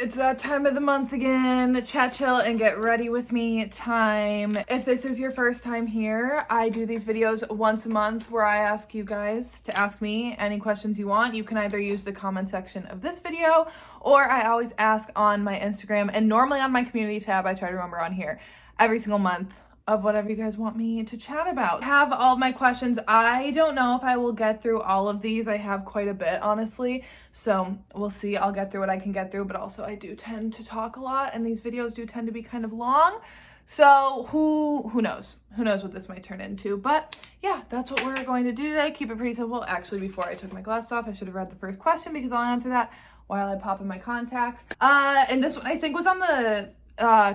It's that time of the month again. Chat, chill, and get ready with me time. If this is your first time here, I do these videos once a month where I ask you guys to ask me any questions you want. You can either use the comment section of this video, or I always ask on my Instagram, and normally on my community tab, I try to remember on here every single month of whatever you guys want me to chat about. I have all of my questions. I don't know if I will get through all of these. I have quite a bit, honestly. So we'll see. I'll get through what I can get through, but also I do tend to talk a lot, and these videos do tend to be kind of long. So who knows? Who knows what this might turn into? But yeah, that's what we're going to do today. Keep it pretty simple. Actually, before I took my glasses off, I should have read the first question because I'll answer that while I pop in my contacts. And this one I think was on the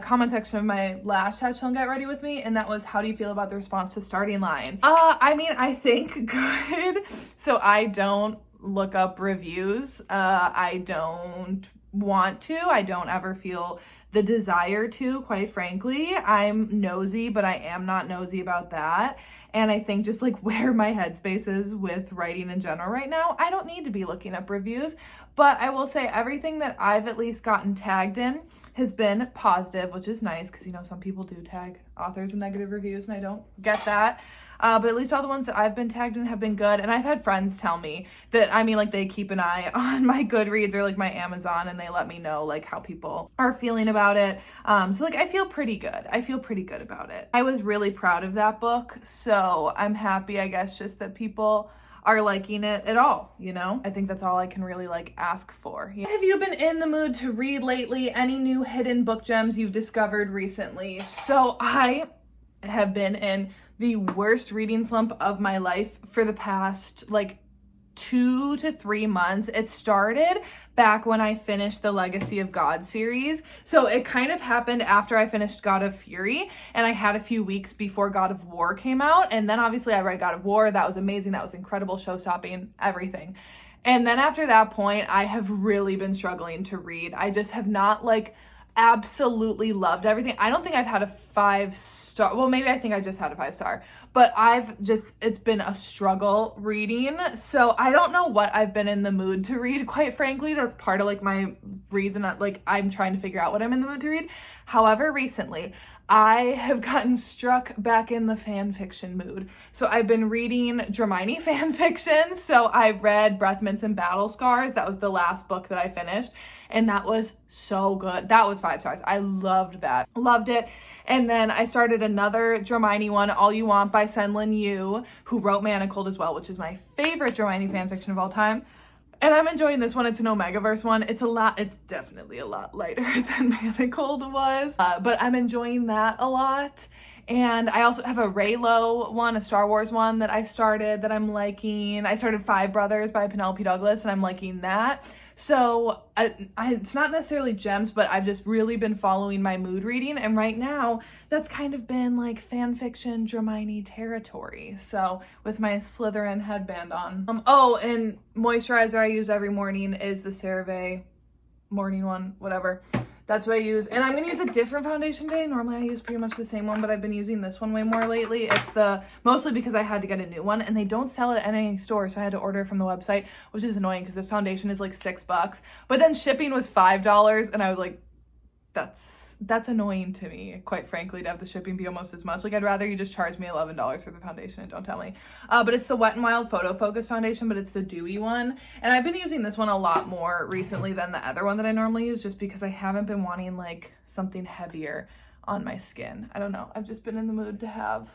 comment section of my last chat, chill and get ready with me, and that was, how do you feel about the response to Starting Line? I mean, I think good. So I don't look up reviews. I don't want to. I don't ever feel the desire to, quite frankly. I'm nosy, but I am not nosy about that. And I think just like where my headspace is with writing in general right now, I don't need to be looking up reviews. But I will say everything that I've at least gotten tagged in has been positive, which is nice because, you know, some people do tag authors in negative reviews and I don't get that. But at least all the ones that I've been tagged in have been good. And I've had friends tell me that, I mean, like, they keep an eye on my Goodreads or like my Amazon, and they let me know like how people are feeling about it. So like, I feel pretty good. I feel pretty good about it. I was really proud of that book. So I'm happy, I guess, just that people are liking it at all, you know? I think that's all I can really like ask for. Yeah. Have you been in the mood to read lately? Any new hidden book gems you've discovered recently? So I have been in the worst reading slump of my life for the past like 2 to 3 months. It started back when I finished the Legacy of God series. So it kind of happened after I finished God of Fury, and I had a few weeks before God of War came out. And then obviously I read God of War. That was amazing. That was incredible, show-stopping, everything. And then after that point, I have really been struggling to read. I just have not like absolutely loved everything. I don't think I've had a 5-star. Well, maybe I think I just had a 5-star, but it's been a struggle reading. So I don't know what I've been in the mood to read, quite frankly. That's part of like my reason that like I'm trying to figure out what I'm in the mood to read. However, recently I have gotten struck back in the fan fiction mood. So I've been reading Dramini fan fiction. So I read Breath Mints and Battle Scars. That was the last book that I finished, and that was so good. That was 5 stars. I loved that. Loved it. And then I started another Dramini one, All You Want by Senlin Yu, who wrote Manacled as well, which is my favorite Dramini fan fiction of all time. And I'm enjoying this one. It's an Omegaverse one. It's definitely a lot lighter than Manacled was, but I'm enjoying that a lot. And I also have a Reylo one, a Star Wars one that I started that I'm liking. I started Five Brothers by Penelope Douglas, and I'm liking that. So it's not necessarily gems, but I've just really been following my mood reading. And right now, that's kind of been like fan fiction Dramini territory. So with my Slytherin headband on. Oh, and moisturizer I use every morning is the CeraVe morning one, whatever. That's what I use. And I'm going to use a different foundation today. Normally I use pretty much the same one, but I've been using this one way more lately. It's mostly because I had to get a new one, and they don't sell it at any store, so I had to order it from the website, which is annoying because this foundation is like $6. But then shipping was $5, and I was like, that's annoying to me, quite frankly, to have the shipping be almost as much. Like, I'd rather you just charge me $11 for the foundation and don't tell me. But it's the Wet n Wild Photo Focus foundation, but it's the dewy one. And I've been using this one a lot more recently than the other one that I normally use, just because I haven't been wanting like something heavier on my skin. I don't know. I've just been in the mood to have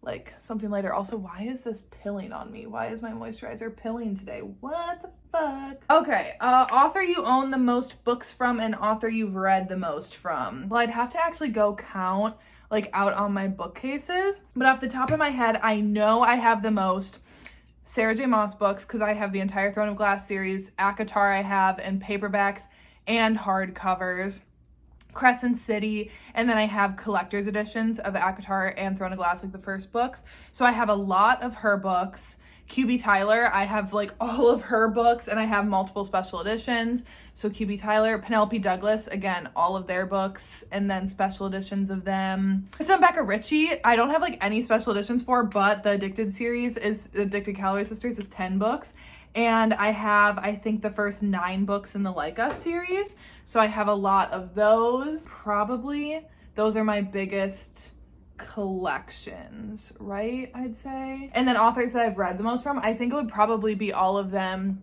like something lighter. Also, why is this pilling on me? Why is my moisturizer pilling today? What the fuck? Okay, author you own the most books from and author you've read the most from. Well, I'd have to actually go count like out on my bookcases, but off the top of my head, I know I have the most Sarah J. Maas books because I have the entire Throne of Glass series. ACOTAR I have in paperbacks and hardcovers. Crescent City, and then I have collector's editions of ACOTAR and Throne of Glass, like the first books. So I have a lot of her books. QB Tyler, I have like all of her books, and I have multiple special editions. So QB Tyler, Penelope Douglas, again, all of their books, and then special editions of them. So Becca Ritchie, I don't have like any special editions for, but the Addicted series is Addicted Calloway Sisters is 10 books. And I have, I think, the first 9 books in the Like Us series. So I have a lot of those. Probably those are my biggest collections, right? I'd say. And then authors that I've read the most from, I think it would probably be all of them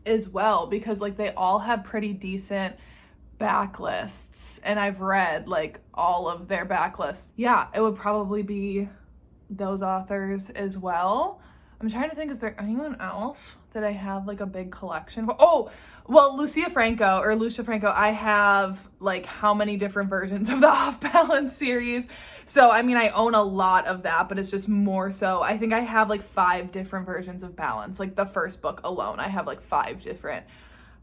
as well, because like they all have pretty decent backlists, and I've read like all of their backlists. Yeah, it would probably be those authors as well. I'm trying to think, is there anyone else that I have like a big collection for? Oh, well, Lucia Franco, I have like how many different versions of the Off Balance series. So, I mean, I own a lot of that, but it's just more so, I think I have like 5 different versions of Balance. Like the first book alone, I have like 5 different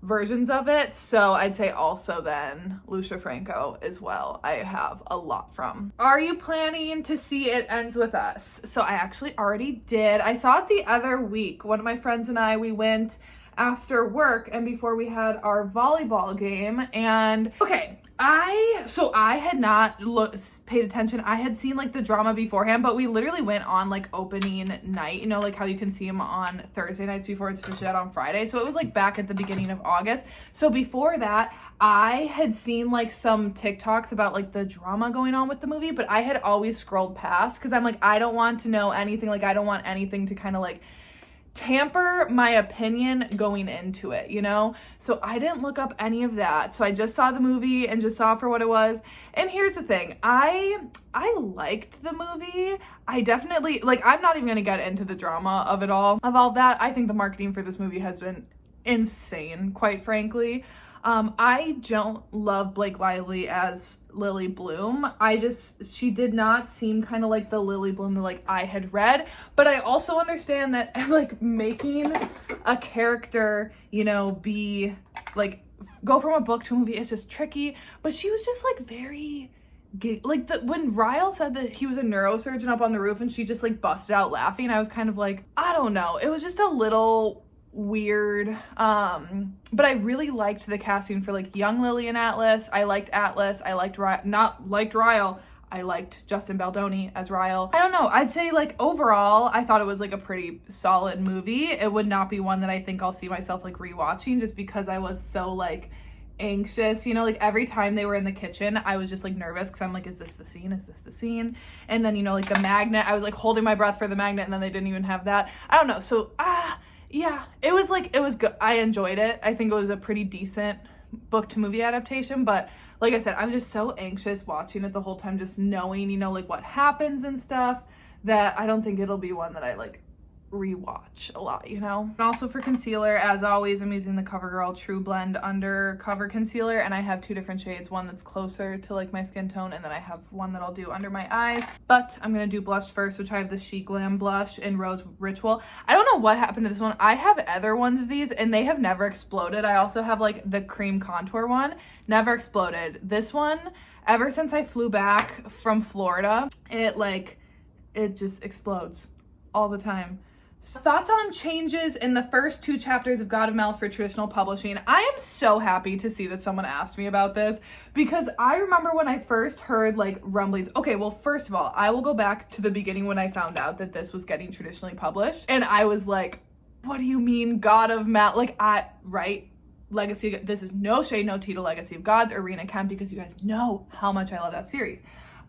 versions of it. So I'd say also then Lucia Franco as well, I have a lot from. Are you planning to see It Ends With Us? So I actually already did. I saw it the other week. One of my friends and I, we went after work and before we had our volleyball game. And okay, I had not paid attention. I had seen like the drama beforehand, but we literally went on like opening night, you know, like how you can see them on Thursday nights before it's officially out on Friday. So it was like back at the beginning of August. So before that, I had seen like some TikToks about like the drama going on with the movie, but I had always scrolled past because I'm like, I don't want to know anything. Like I don't want anything to kind of like tamper my opinion going into it, you know? So I didn't look up any of that. So I just saw the movie and just saw it for what it was. And here's the thing, I liked the movie. I definitely, like, I'm not even gonna get into the drama of it all, of all that. I think the marketing for this movie has been insane, quite frankly. I don't love Blake Lively as Lily Bloom. She did not seem kind of like the Lily Bloom that like I had read, but I also understand that like making a character, you know, be like, go from a book to a movie is just tricky, but she was just like very like when Ryle said that he was a neurosurgeon up on the roof and she just like busted out laughing, I was kind of like, I don't know, it was just a little weird, but I really liked the casting for like young Lily and Atlas. I liked Atlas. I liked Ryle. I liked Justin Baldoni as Ryle. I don't know, I'd say like overall I thought it was like a pretty solid movie. It would not be one that I think I'll see myself like rewatching just because I was so like anxious, you know, like every time they were in the kitchen I was just like nervous because I'm like, is this the scene? And then, you know, like the magnet, I was like holding my breath for the magnet and then they didn't even have that. I don't know, so yeah, it was good. I enjoyed it. I think it was a pretty decent book to movie adaptation, but like I said, I was just so anxious watching it the whole time, just knowing, you know, like what happens and stuff, that I don't think it'll be one that I like rewatch a lot, you know? And also for concealer, as always, I'm using the CoverGirl True Blend Undercover Concealer, and I have 2 different shades, one that's closer to like my skin tone, and then I have one that I'll do under my eyes. But I'm gonna do blush first, which I have the Chic Glam blush in Rose Ritual. I don't know what happened to this one. I have other ones of these and they have never exploded. I also have like the cream contour one, never exploded. This one, ever since I flew back from Florida, it just explodes all the time. Thoughts on changes in the first 2 chapters of God of Malice for traditional publishing. I am so happy to see that someone asked me about this because I remember when I first heard like rumblings. Okay, well, first of all, I will go back to the beginning when I found out that this was getting traditionally published. And I was like, what do you mean God of Malice? Like, right? Legacy, this is no shade, no tea to Legacy of Gods or Rena Kemp because you guys know how much I love that series.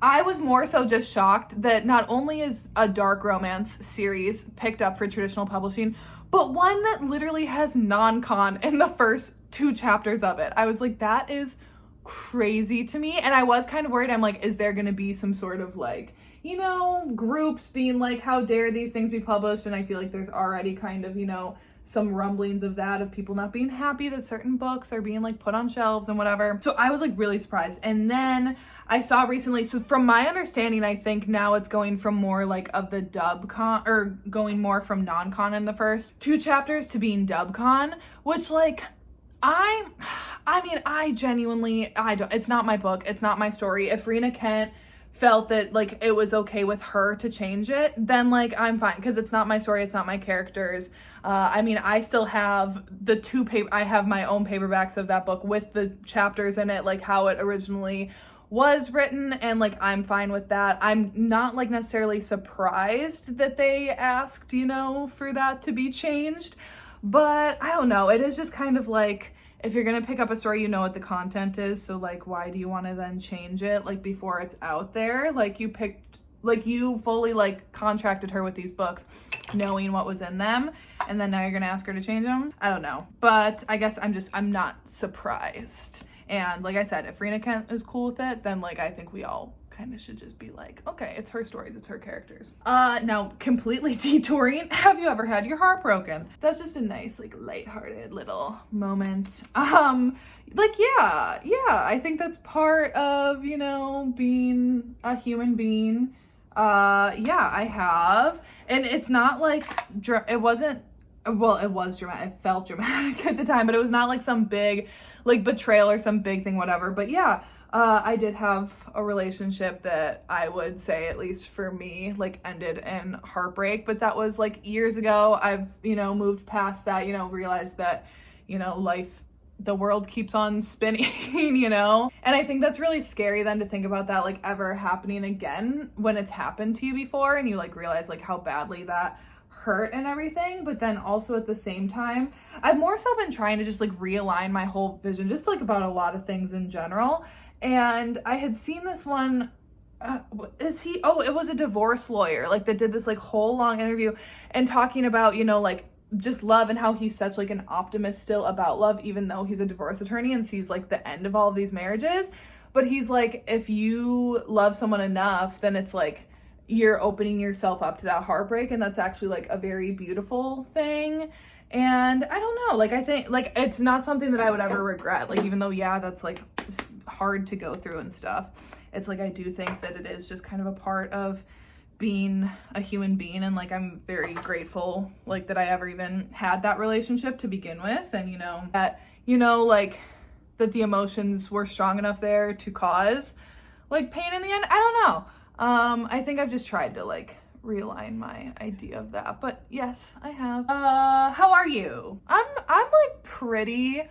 I was more so just shocked that not only is a dark romance series picked up for traditional publishing, but one that literally has non-con in the first 2 chapters of it. I was like, that is crazy to me. And I was kind of worried. I'm like, is there going to be some sort of like, you know, groups being like, how dare these things be published? And I feel like there's already kind of, you know, some rumblings of that, of people not being happy that certain books are being like put on shelves and whatever. So I was like really surprised. And then I saw recently, so from my understanding, I think now it's going from more like of the dub con, or going more from non-con in the first 2 chapters to being dub con, which like, I mean, I genuinely, it's not my book. It's not my story. If Rena Kent felt that like it was okay with her to change it, then like I'm fine because it's not my story, it's not my characters. I mean, I still have the 2 I have my own paperbacks of that book with the chapters in it, like how it originally was written, and like I'm fine with that. I'm not like necessarily surprised that they asked, you know, for that to be changed, But I don't know, it is just kind of like, if you're gonna pick up a story, you know what the content is, so like why do you want to then change it like before it's out there? Like you fully like contracted her with these books knowing what was in them, and then now you're gonna ask her to change them? I don't know, but I guess I'm not surprised. And like I said, if Rena Kent is cool with it, then like I think we all kind of should just be like, okay, it's her stories, it's her characters. Now completely detouring, have you ever had your heart broken? That's just a nice like lighthearted little moment. Like yeah, I think that's part of, you know, being a human being. Yeah, I have, and it's not like it wasn't, well, it was dramatic, it felt dramatic at the time, but it was not like some big like betrayal or some big thing, whatever. But yeah, I did have a relationship that I would say, at least for me, like ended in heartbreak, but that was like years ago. I've, you know, moved past that, you know, realized that, you know, the world keeps on spinning, you know? And I think that's really scary then to think about that like ever happening again when it's happened to you before, and you like realize like how badly that hurt and everything. But then also at the same time, I've more so been trying to just like realign my whole vision, just like about a lot of things in general. And I had seen this one, it was a divorce lawyer, like that did this like whole long interview and talking about, you know, like just love and how he's such like an optimist still about love, even though he's a divorce attorney and sees like the end of all of these marriages. But he's like, if you love someone enough, then it's like you're opening yourself up to that heartbreak, and that's actually like a very beautiful thing. And I don't know, like I think like it's not something that I would ever regret, like even though yeah, that's like hard to go through and stuff, it's like I do think that it is just kind of a part of being a human being, and like I'm very grateful like that I ever even had that relationship to begin with, and you know that, you know, like that the emotions were strong enough there to cause like pain in the end. I don't know. I think I've just tried to like realign my idea of that, but yes, I have. How are you? I'm like pretty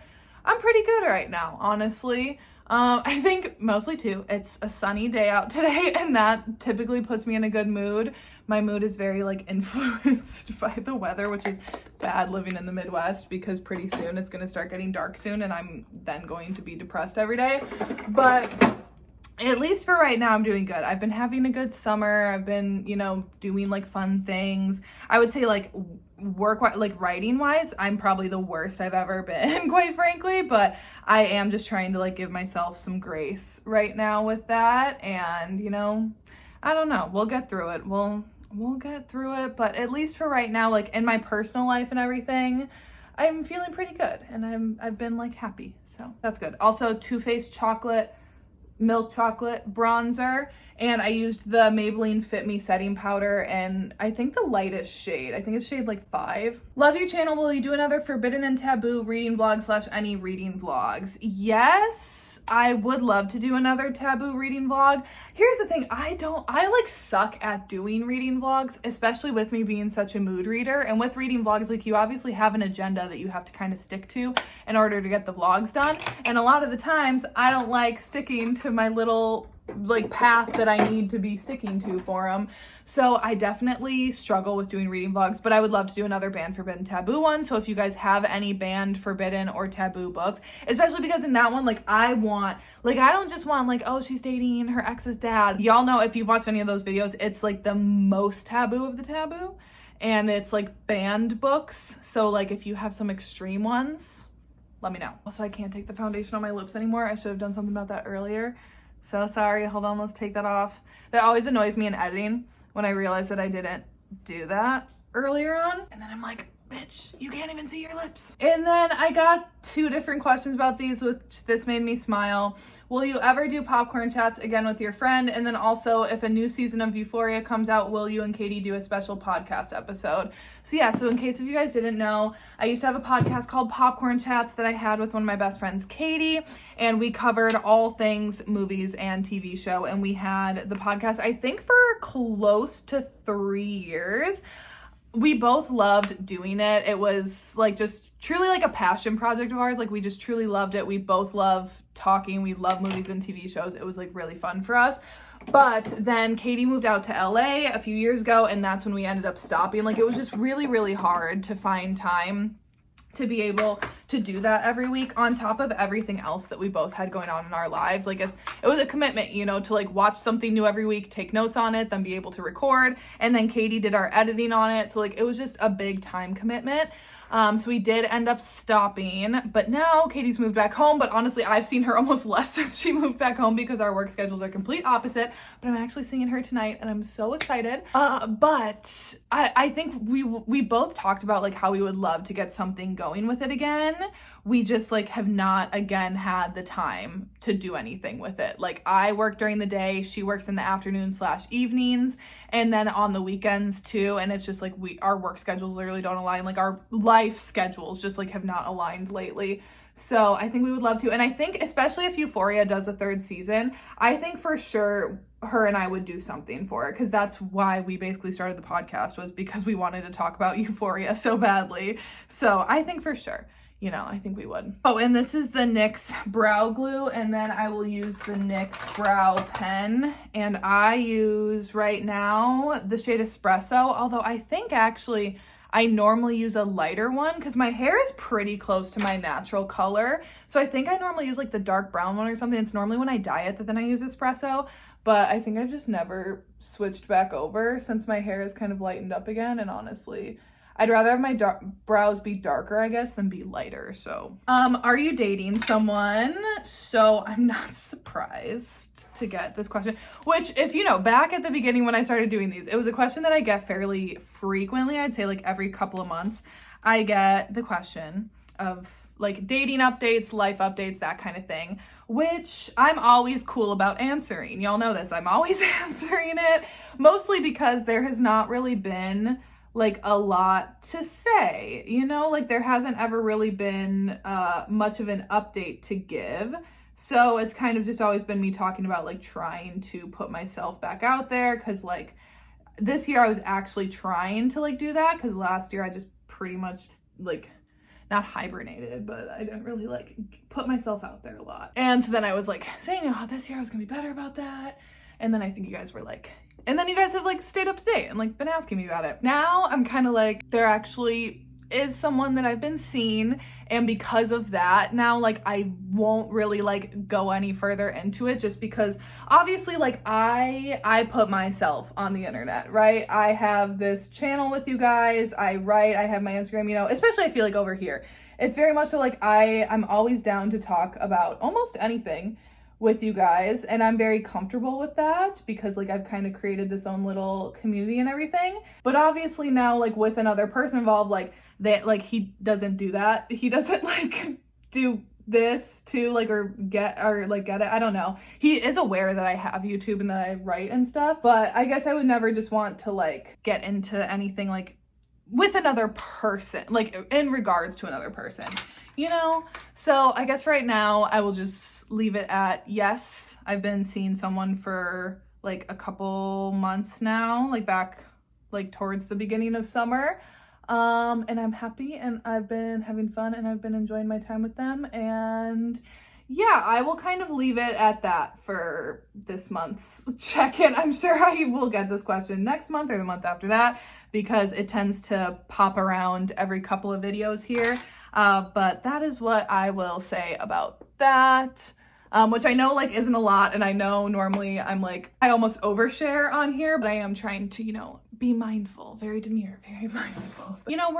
good right now, honestly. I think mostly too, it's a sunny day out today, and that typically puts me in a good mood. My mood is very like influenced by the weather, which is bad living in the Midwest, because pretty soon it's gonna start getting dark soon, and I'm then going to be depressed every day. But at least for right now, I'm doing good. I've been having a good summer. I've been, you know, doing like fun things. I would say like like writing wise, I'm probably the worst I've ever been, quite frankly, but I am just trying to like give myself some grace right now with that. And, you know, I don't know, we'll get through it. We'll get through it. But at least for right now, like in my personal life and everything, I'm feeling pretty good, and I've been like happy. So that's good. Also, Too Faced milk chocolate bronzer, and I used the Maybelline Fit Me setting powder, and I think the lightest shade, I think it's shade like 5. Love your channel. Will you do another forbidden and taboo reading vlog / any reading vlogs? Yes, I would love to do another taboo reading vlog. Here's the thing, I like suck at doing reading vlogs, especially with me being such a mood reader. And with reading vlogs, like you obviously have an agenda that you have to kind of stick to in order to get the vlogs done. And a lot of the times I don't like sticking to my little like path that I need to be sticking to for them. So I definitely struggle with doing reading vlogs, but I would love to do another banned, forbidden, taboo one. So if you guys have any banned, forbidden, or taboo books, especially because in that one, like I don't just want like, oh, she's dating her ex's dad. Y'all know, if you've watched any of those videos, it's like the most taboo of the taboo, and it's like banned books. So like if you have some extreme ones, let me know. Also, I can't take the foundation on my lips anymore. I should have done something about that earlier. So sorry, hold on, let's take that off. That always annoys me in editing when I realize that I didn't do that earlier on. And then I'm like, bitch, you can't even see your lips. And then I got 2 different questions about these, which this made me smile. Will you ever do popcorn chats again with your friend? And then also, if a new season of Euphoria comes out, will you and Katie do a special podcast episode? So yeah, so in case if you guys didn't know, I used to have a podcast called Popcorn Chats that I had with one of my best friends, Katie, and we covered all things movies and TV show. And we had the podcast, I think, for close to 3 years. We both loved doing it. It was like just truly like a passion project of ours. Like we just truly loved it. We both love talking. We love movies and TV shows. It was like really fun for us. But then Katie moved out to LA a few years ago, and that's when we ended up stopping. Like it was just really, really hard to find time to be able to do that every week on top of everything else that we both had going on in our lives. Like it was a commitment, you know, to like watch something new every week, take notes on it, then be able to record. And then Katie did our editing on it. So like it was just a big time commitment. So we did end up stopping, but now Katie's moved back home. But honestly, I've seen her almost less since she moved back home because our work schedules are complete opposite. But I'm actually seeing her tonight and I'm so excited. But I think we both talked about like how we would love to get something going with it again. We just like have not again had the time to do anything with it. Like I work during the day, she works in the afternoon/evenings, and then on the weekends too. And it's just like our work schedules literally don't align. Like our life schedules just like have not aligned lately. So I think we would love to. And I think especially if Euphoria does a 3rd season, I think for sure her and I would do something for it, because that's why we basically started the podcast, was because we wanted to talk about Euphoria so badly. So I think for sure, you know, I think we would. Oh, and this is the NYX brow glue, and then I will use the NYX brow pen, and I use right now the shade Espresso, although I think actually I normally use a lighter one because my hair is pretty close to my natural color. So I think I normally use like the dark brown one or something. It's normally when I dye it that then I use Espresso, but I think I've just never switched back over since my hair is kind of lightened up again. And honestly, I'd rather have my brows be darker, I guess, than be lighter. So, are you dating someone? So I'm not surprised to get this question, which if you know, back at the beginning when I started doing these, it was a question that I get fairly frequently. I'd say like every couple of months, I get the question of like dating updates, life updates, that kind of thing, which I'm always cool about answering. Y'all know this. I'm always answering it, mostly because there has not really been like a lot to say, you know, like there hasn't ever really been much of an update to give. So it's kind of just always been me talking about like trying to put myself back out there, because like this year I was actually trying to like do that, because last year I just pretty much like not hibernated, but I didn't really like put myself out there a lot. And so then I was like saying, oh, this year I was gonna be better about that. And then I think you guys were like, and then you guys have like stayed up to date and like been asking me about it. Now I'm kind of like, there actually is someone that I've been seeing, and because of that now like I won't really like go any further into it, just because obviously like I put myself on the internet, right? I have this channel with you guys, I write, I have my Instagram, you know, especially I feel like over here it's very much so like I'm always down to talk about almost anything with you guys, and I'm very comfortable with that because like I've kind of created this own little community and everything. But obviously now like with another person involved, like that, like he doesn't do that, he doesn't like do this too, like or get it, I don't know. He is aware that I have YouTube and that I write and stuff, but I guess I would never just want to like get into anything like with another person, like in regards to another person, you know? So I guess right now I will just leave it at, yes, I've been seeing someone for like a couple months now, like back like towards the beginning of summer. And I'm happy and I've been having fun and I've been enjoying my time with them. And yeah, I will kind of leave it at that for this month's check-in. I'm sure I will get this question next month or the month after that, because it tends to pop around every couple of videos here. But that is what I will say about that, which I know like isn't a lot. And I know normally I'm like, I almost overshare on here, but I am trying to, you know, be mindful, very demure, very mindful. You know,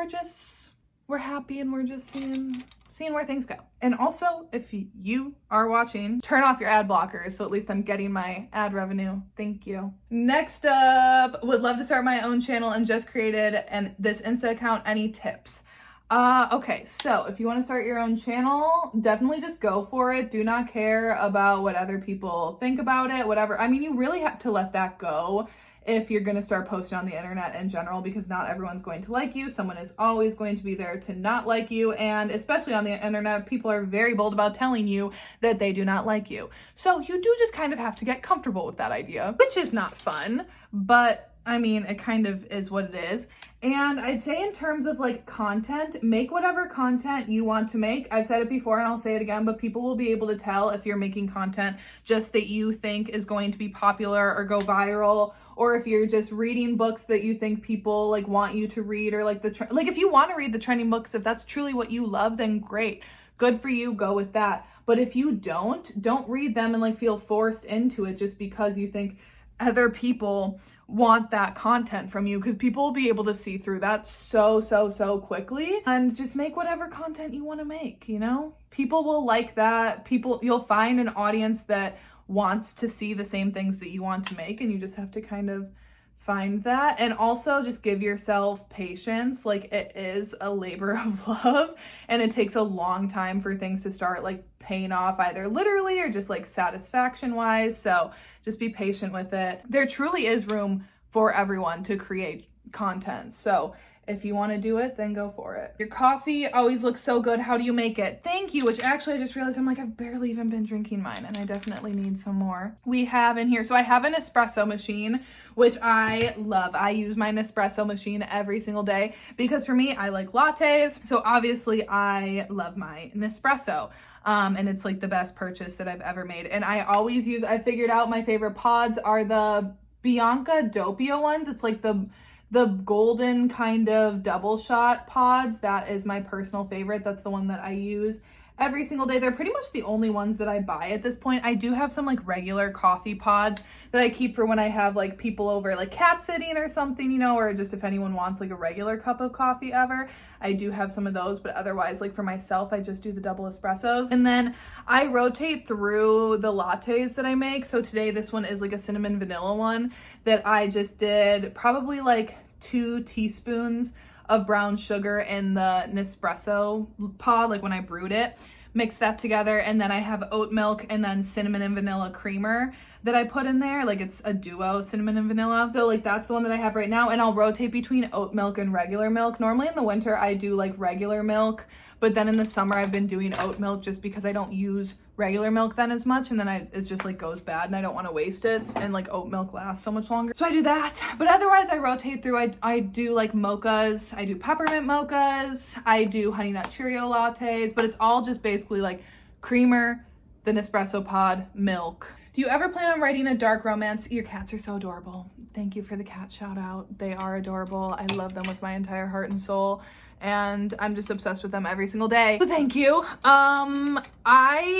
we're happy and we're just seeing where things go. And also, if you are watching, turn off your ad blockers, so at least I'm getting my ad revenue. Thank you. Next up, would love to start my own channel and just created this Insta account. Any tips? Okay, so if you want to start your own channel, definitely just go for it. Do not care about what other people think about it, whatever. I mean, you really have to let that go if you're going to start posting on the internet in general, because not everyone's going to like you. Someone is always going to be there to not like you. And especially on the internet, people are very bold about telling you that they do not like you. So you do just kind of have to get comfortable with that idea, which is not fun, but I mean, it kind of is what it is. And I'd say in terms of like content, make whatever content you want to make. I've said it before and I'll say it again, but people will be able to tell if you're making content just that you think is going to be popular or go viral, or if you're just reading books that you think people like want you to read, or like like if you want to read the trending books, if that's truly what you love, then great. Good for you, go with that. But if you don't read them and like feel forced into it just because you think other people want that content from you, because people will be able to see through that so quickly. And just make whatever content you want to make, you know? People will like that. You'll find an audience that wants to see the same things that you want to make, and you just have to kind of find that. And also just give yourself patience. Like, it is a labor of love, and it takes a long time for things to start like paying off, either literally or just like satisfaction wise. So just be patient with it. There truly is room for everyone to create content. So if you want to do it, then go for it. Your coffee always looks so good. How do you make it? Thank you. Which actually I just realized I'm like, I've barely even been drinking mine, and I definitely need some more. We have in here, so I have an espresso machine, which I love. I use my Nespresso machine every single day because for me, I like lattes. So obviously I love my Nespresso. And it's like the best purchase that I've ever made. And I figured out my favorite pods are the Bianca Doppio ones. It's like the golden kind of double shot pods. That is my personal favorite. That's the one that I use every single day. They're pretty much the only ones that I buy at this point. I do have some like regular coffee pods that I keep for when I have like people over, like cat sitting or something, you know, or just if anyone wants like a regular cup of coffee ever. I do have some of those, but otherwise, like for myself, I just do the double espressos. And then I rotate through the lattes that I make. So today this one is like a cinnamon vanilla one that I just did probably like 2 teaspoons of brown sugar in the Nespresso pod, like when I brewed it, mix that together, and then I have oat milk and then cinnamon and vanilla creamer that I put in there. Like it's a duo, cinnamon and vanilla. So like that's the one that I have right now, and I'll rotate between oat milk and regular milk. Normally in the winter I do like regular milk, but then in the summer I've been doing oat milk just because I don't use regular milk then as much, and then it just like goes bad and I don't want to waste it, and like oat milk lasts so much longer. So I do that, but otherwise I rotate through. I do like mochas, I do peppermint mochas, I do honey nut Cheerio lattes, but it's all just basically like creamer, the Nespresso pod, milk. Do you ever plan on writing a dark romance? Your cats are so adorable. Thank you for the cat shout out. They are adorable. I love them with my entire heart and soul, and I'm just obsessed with them every single day. So thank you.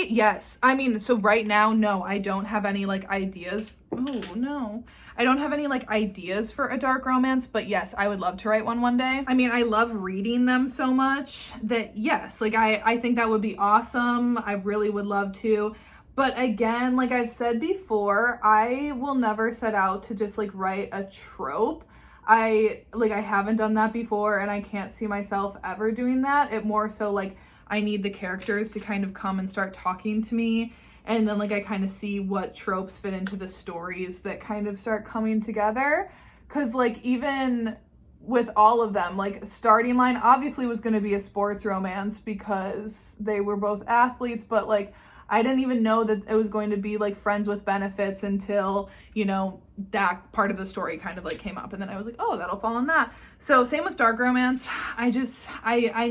Yes. I mean, so right now, no, I don't have any like ideas. Oh no. I don't have any like ideas for a dark romance, but yes, I would love to write one day. I mean, I love reading them so much that yes, like I think that would be awesome. I really would love to. But again, like I've said before, I will never set out to just like write a trope. I haven't done that before, and I can't see myself ever doing that. It more so like I need the characters to kind of come and start talking to me, and then like I kind of see what tropes fit into the stories that kind of start coming together. Cause like even with all of them, like starting line obviously was going to be a sports romance because they were both athletes, but like I didn't even know that it was going to be like friends with benefits until, you know, that part of the story kind of like came up, and then I was like, oh, that'll fall in that. So same with dark romance. I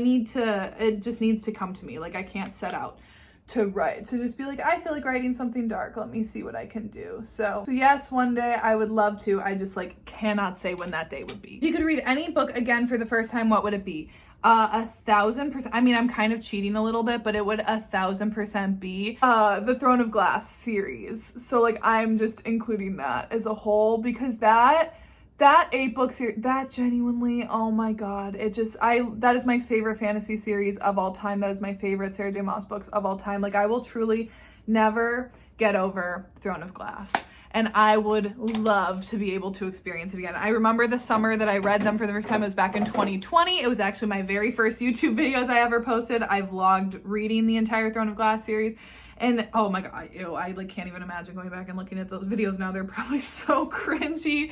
need to, it just needs to come to me. Like I can't set out to write, to just be like, I feel like writing something dark, let me see what I can do. So yes, one day I would love to. I just like cannot say when that day would be. If you could read any book again for the first time, what would it be? 1,000%. I mean, I'm kind of cheating a little bit, but it would 1,000% be the Throne of Glass series. So like I'm just including that as a whole, because that 8-book series, that genuinely, oh my god, that is my favorite fantasy series of all time. That is my favorite Sarah J. Maas books of all time. Like I will truly never get over Throne of Glass, and I would love to be able to experience it again. I remember the summer that I read them for the first time. It was back in 2020. It was actually my very first YouTube videos I ever posted. I vlogged reading the entire Throne of Glass series. And oh my god, ew, I like can't even imagine going back and looking at those videos now. They're probably so cringy.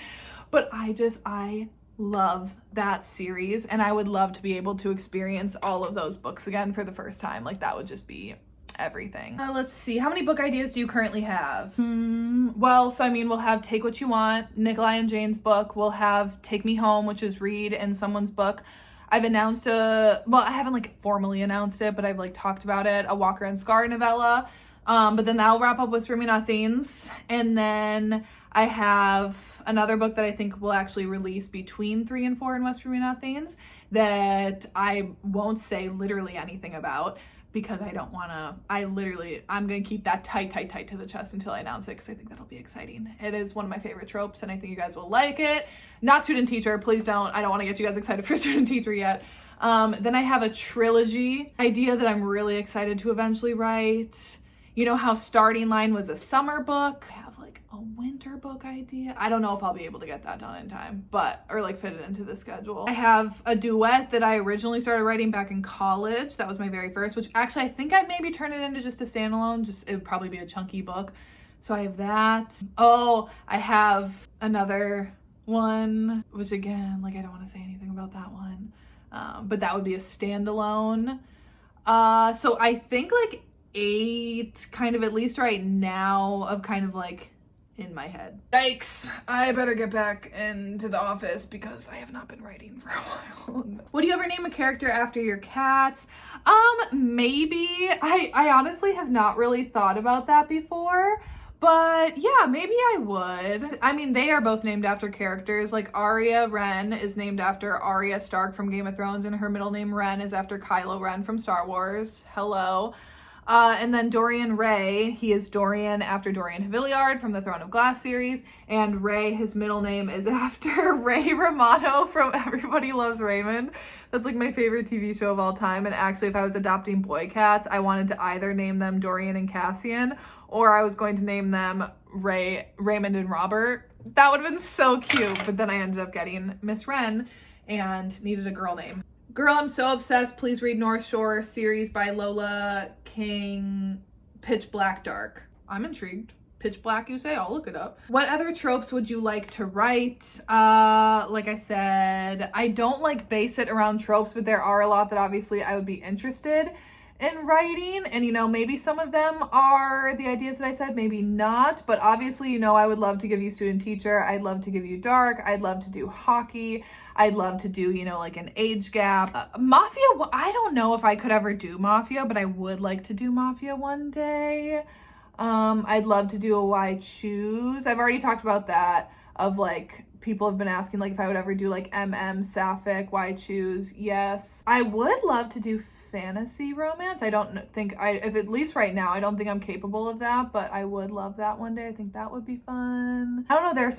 But I love that series, and I would love to be able to experience all of those books again for the first time. Like that would just be everything. Let's see. How many book ideas do you currently have? Well, so I mean, we'll have Take What You Want, Nikolai and Jane's book. We'll have Take Me Home, which is Reed and someone's book. I've announced I haven't like formally announced it, but I've like talked about it, a Walker and Scar novella. But then that'll wrap up with Screaming Not Themes. And then I have another book that I think will actually release between 3 and 4 in West Screaming Themes that I won't say literally anything about because I don't want to, I'm going to keep that tight to the chest until I announce it because I think that'll be exciting. It is one of my favorite tropes and I think you guys will like it. Not Student Teacher, please don't. I don't want to get you guys excited for Student Teacher yet. Then I have a trilogy idea that I'm really excited to eventually write. You know how Starting Line was a summer book? I have like a winter book idea. I don't know if I'll be able to get that done in time, or like fit it into the schedule. I have a duet that I originally started writing back in college. That was my very first, which actually I think I'd maybe turn it into just a standalone. It would probably be a chunky book. So I have that. Oh, I have another one, which again, like I don't want to say anything about that one. But that would be a standalone. So I think like 8 kind of at least right now of kind of like in my head. Yikes, I better get back into the office because I have not been writing for a while. Would you ever name a character after your cats? Maybe. I honestly have not really thought about that before, but yeah, maybe I would. I mean, they are both named after characters. Like Arya Wren is named after Arya Stark from Game of Thrones and her middle name Ren is after Kylo Ren from Star Wars. Hello. And then Dorian Ray, he is Dorian after Dorian Haviliard from the Throne of Glass series, and Ray, his middle name is after Ray Romano from Everybody Loves Raymond. That's like my favorite TV show of all time, and actually if I was adopting boy cats, I wanted to either name them Dorian and Cassian, or I was going to name them Raymond and Robert. That would have been so cute, but then I ended up getting Miss Wren and needed a girl name. Girl, I'm so obsessed. Please read North Shore series by Lola King, Pitch Black Dark. I'm intrigued. Pitch Black, you say? I'll look it up. What other tropes would you like to write? Like I said, I don't like base it around tropes, but there are a lot that obviously I would be interested in writing. And, you know, maybe some of them are the ideas that I said, maybe not. But obviously, you know, I would love to give you Student Teacher. I'd love to give you Dark. I'd love to do Hockey. I'd love to do, you know, like an age gap. Mafia, I don't know if I could ever do Mafia, but I would like to do Mafia one day. I'd love to do a Why Choose. I've already talked about that, of like, people have been asking like if I would ever do like Sapphic, Why Choose. Yes. I would love to do fantasy romance. I don't think if at least right now, I don't think I'm capable of that, but I would love that one day. I think that would be fun. I don't know. There are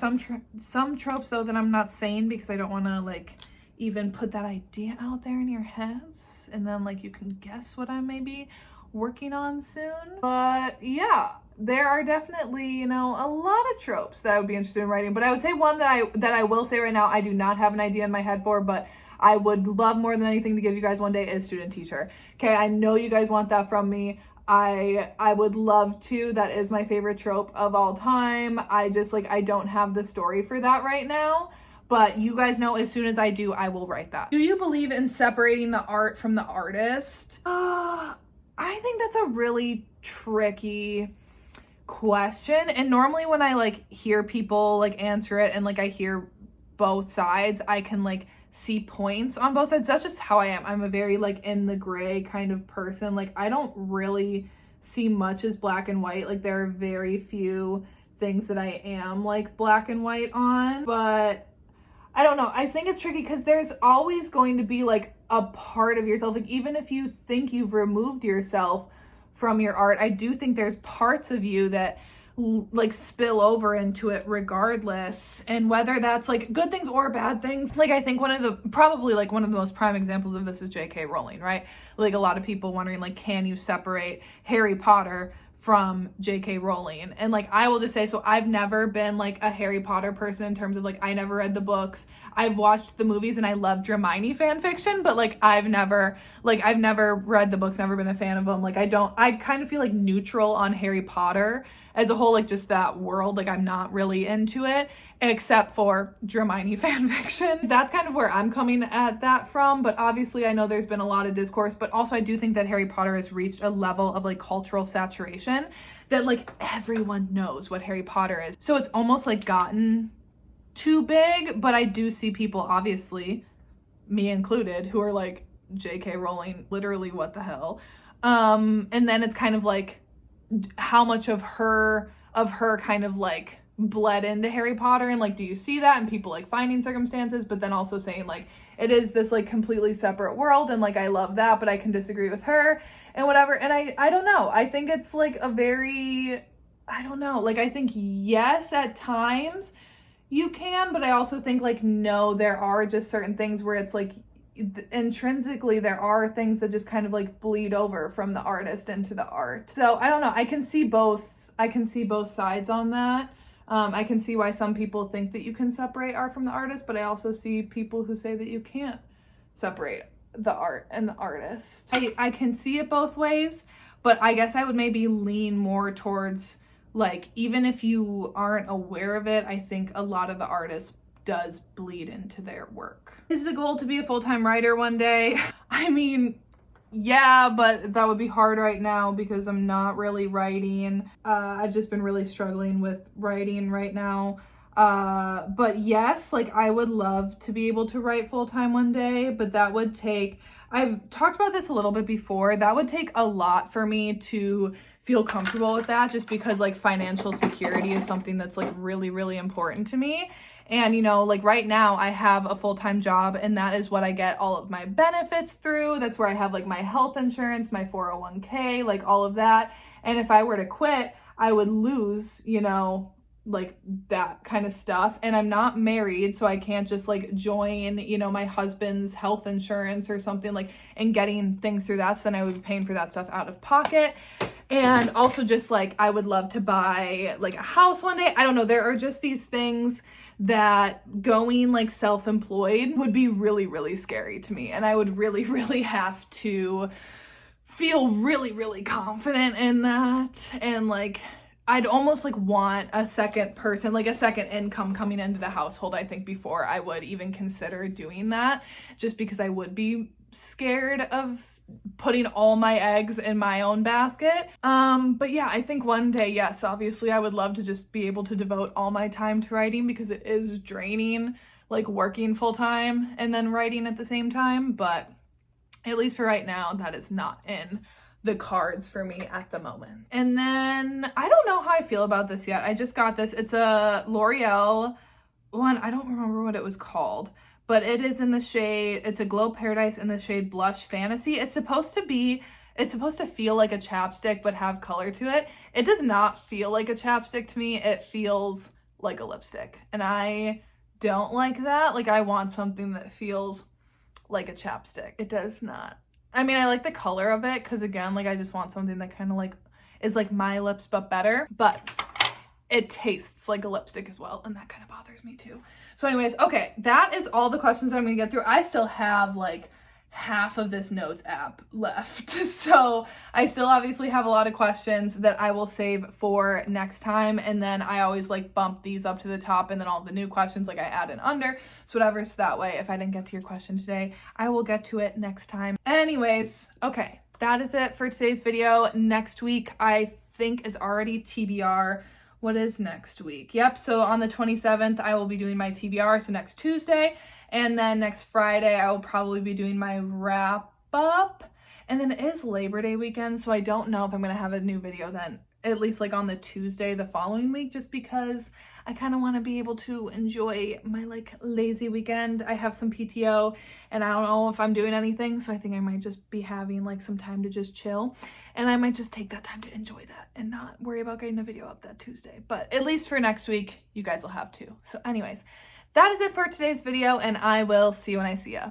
some tropes though that I'm not saying because I don't want to like even put that idea out there in your heads and then like you can guess what I may be working on soon. But yeah, there are definitely, you know, a lot of tropes that I would be interested in writing, but I would say one that I will say right now I do not have an idea in my head for, but I would love more than anything to give you guys one day is Student Teacher. Okay, I know you guys want that from me. I would love to. That is my favorite trope of all time. I just like, I don't have the story for that right now, but you guys know as soon as I do, I will write that. Do you believe in separating the art from the artist? I think that's a really tricky question. And normally when I like hear people like answer it and like I hear both sides, I can like see points on both sides. That's just how I am. I'm a very like in the gray kind of person. Like I don't really see much as black and white. Like there are very few things that I am like black and white on, but I don't know. I think it's tricky because there's always going to be like a part of yourself. Like even if you think you've removed yourself from your art, I do think there's parts of you that like spill over into it regardless, and whether that's like good things or bad things. Like I think probably one of the most prime examples of this is J.K. Rowling, right? Like a lot of people wondering like, can you separate Harry Potter from J.K. Rowling. And like, I will just say, so I've never been like a Harry Potter person in terms of like, I never read the books. I've watched the movies and I love Hermione fan fiction, but like, I've never read the books, never been a fan of them. Like, I kind of feel like neutral on Harry Potter as a whole, like just that world. Like, I'm not really into it except for Hermione fan fiction. That's kind of where I'm coming at that from. But obviously I know there's been a lot of discourse, but also I do think that Harry Potter has reached a level of like cultural saturation that like everyone knows what Harry Potter is. So it's almost like gotten too big, but I do see people, obviously, me included, who are like, J.K. Rowling, literally what the hell? And then it's kind of like how much of her kind of like bled into Harry Potter, and like, do you see that in people like finding circumstances, but then also saying like it is this like completely separate world, and like I love that, but I can disagree with her and whatever. And I don't know, I think it's like a very, I don't know, like I think yes, at times you can, but I also think like no, there are just certain things where it's like intrinsically there are things that just kind of like bleed over from the artist into the art. So I don't know, I can see both sides on that. I can see why some people think that you can separate art from the artist, but I also see people who say that you can't separate the art and the artist. I can see it both ways, but I guess I would maybe lean more towards like, even if you aren't aware of it, I think a lot of the artists does bleed into their work. Is the goal to be a full-time writer one day? I mean, yeah, but that would be hard right now because I'm not really writing. I've just been really struggling with writing right now. But yes, like I would love to be able to write full-time one day, but that would take, I've talked about this a little bit before, that would take a lot for me to feel comfortable with that, just because like financial security is something that's like really, really important to me. And, you know, like right now I have a full-time job and that is what I get all of my benefits through. That's where I have like my health insurance, my 401k, like all of that. And if I were to quit, I would lose, you know, like that kind of stuff. And I'm not married, so I can't just like join, you know, my husband's health insurance or something like and getting things through that. So then I would be paying for that stuff out of pocket. And also just like, I would love to buy like a house one day. I don't know. There are just these things that going like self-employed would be really, really scary to me. And I would really, really have to feel really, really confident in that. And like, I'd almost like want a second person, like a second income coming into the household, I think, before I would even consider doing that, just because I would be scared of putting all my eggs in my own basket. But yeah, I think one day, yes, obviously I would love to just be able to devote all my time to writing, because it is draining, like working full time and then writing at the same time. But at least for right now, that is not in the cards for me at the moment. And then I don't know how I feel about this yet. I just got this. It's a L'Oreal one. I don't remember what it was called, but it is in the shade, it's a Glow Paradise in the shade Blush Fantasy. It's supposed to feel like a chapstick, but have color to it. It does not feel like a chapstick to me. It feels like a lipstick. And I don't like that. Like, I want something that feels like a chapstick. It does not. I mean, I like the color of it, because again, like, I just want something that kind of like is like my lips, but better. But it tastes like a lipstick as well, and that kind of bothers me too. So anyways, okay, that is all the questions that I'm gonna get through. I still have like half of this notes app left. So I still obviously have a lot of questions that I will save for next time. And then I always like bump these up to the top, and then all the new questions, like I add in under, so whatever. So that way, if I didn't get to your question today, I will get to it next time. Anyways, okay, that is it for today's video. Next week, I think, is already TBR. What is next week? Yep, so on the 27th, I will be doing my TBR, so next Tuesday. And then next Friday, I will probably be doing my wrap up. And then it is Labor Day weekend, so I don't know if I'm going to have a new video then, at least like on the Tuesday the following week, just because I kind of want to be able to enjoy my like lazy weekend. I have some PTO and I don't know if I'm doing anything, so I think I might just be having like some time to just chill, and I might just take that time to enjoy that and not worry about getting a video up that Tuesday. But at least for next week, you guys will have two. So anyways, that is it for today's video, and I will see you when I see ya.